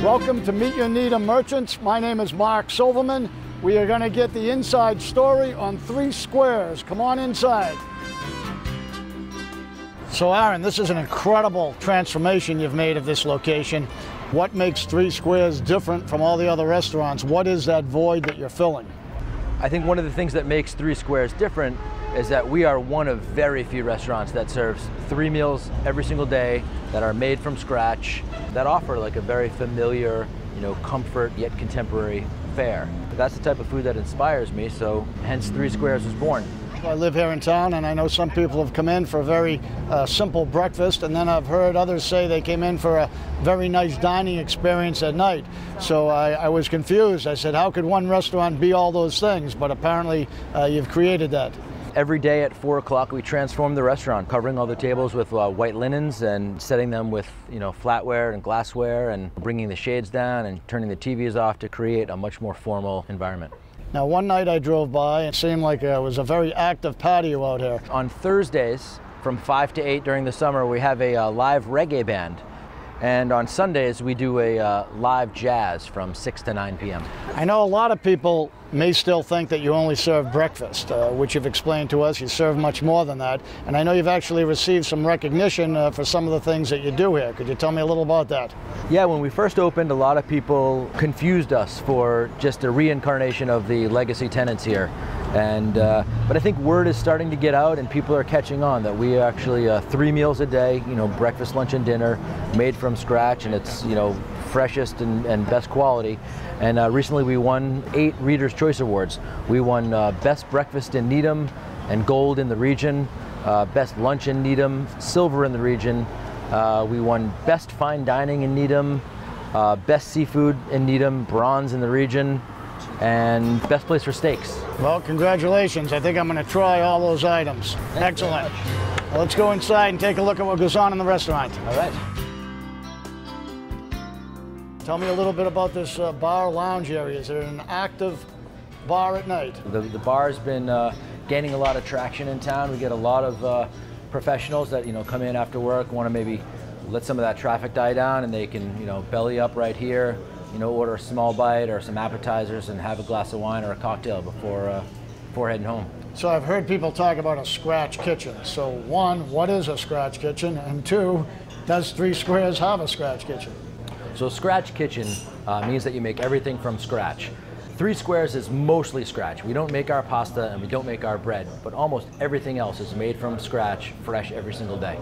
Welcome to Meet Your Needham Merchants. My name is Mark Silverman. We are going to get the inside story on 3 Squares. Come on inside. So Aaron, this is an incredible transformation you've made of this location. What makes 3 Squares different from all the other restaurants? What is that void that you're filling? I think one of the things that makes 3 Squares different is that we are one of very few restaurants that serves 3 meals every single day that are made from scratch, that offer like a very familiar, comfort yet contemporary fare. But that's the type of food that inspires me, so hence 3 Squares was born. I live here in town, and I know some people have come in for a very simple breakfast, and then I've heard others say they came in for a very nice dining experience at night. So I was confused. I said, how could one restaurant be all those things? But apparently you've created that. Every day at 4 o'clock, we transform the restaurant, covering all the tables with white linens and setting them with flatware and glassware, and bringing the shades down and turning the TVs off to create a much more formal environment. Now, one night I drove by, and it seemed like it was a very active patio out here. On Thursdays, from 5 to 8 during the summer, we have a live reggae band. And on Sundays, we do a live jazz from 6 to 9 p.m. I know a lot of people may still think that you only serve breakfast, which you've explained to us. You serve much more than that. And I know you've actually received some recognition for some of the things that you do here. Could you tell me a little about that? Yeah, when we first opened, a lot of people confused us for just a reincarnation of the legacy tenants here. And but I think word is starting to get out, and people are catching on that we actually 3 meals a day, breakfast, lunch, and dinner, made from scratch, and it's freshest and best quality. And recently we won 8 Reader's Choice Awards. We won Best Breakfast in Needham and Gold in the region, Best Lunch in Needham, Silver in the region. We won Best Fine Dining in Needham, Best Seafood in Needham, Bronze in the region, and Best Place for Steaks. Well, congratulations. I think I'm going to try all those items. Excellent. Well, let's go inside and take a look at what goes on in the restaurant. All right. Tell me a little bit about this bar lounge area. Is it an active bar at night? The bar's been gaining a lot of traction in town. We get a lot of professionals that come in after work, want to maybe let some of that traffic die down, and they can belly up right here, order a small bite or some appetizers and have a glass of wine or a cocktail before heading home. So I've heard people talk about a scratch kitchen. So 1, what is a scratch kitchen? And 2, does 3 Squares have a scratch kitchen? So scratch kitchen means that you make everything from scratch. 3 Squares is mostly scratch. We don't make our pasta and we don't make our bread, but almost everything else is made from scratch, fresh every single day.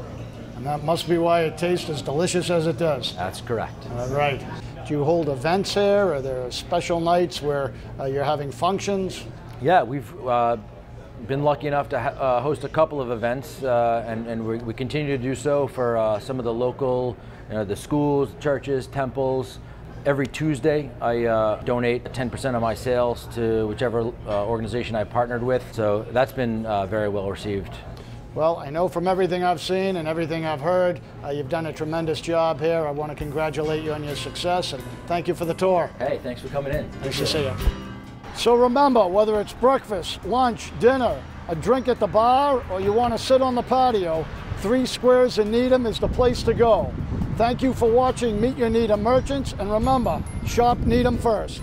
And that must be why it tastes as delicious as it does. That's correct. All right. Do you hold events here? Are there special nights where you're having functions? Yeah, we've been lucky enough to host a couple of events, and we continue to do so for some of the local, the schools, churches, temples. Every Tuesday, I donate 10% of my sales to whichever organization I partnered with. So that's been very well received. Well, I know from everything I've seen and everything I've heard, you've done a tremendous job here. I want to congratulate you on your success, and thank you for the tour. Hey, thanks for coming in. Nice to see you. So remember, whether it's breakfast, lunch, dinner, a drink at the bar, or you want to sit on the patio, 3 Squares in Needham is the place to go. Thank you for watching Meet Your Needham Merchants, and remember, shop Needham first.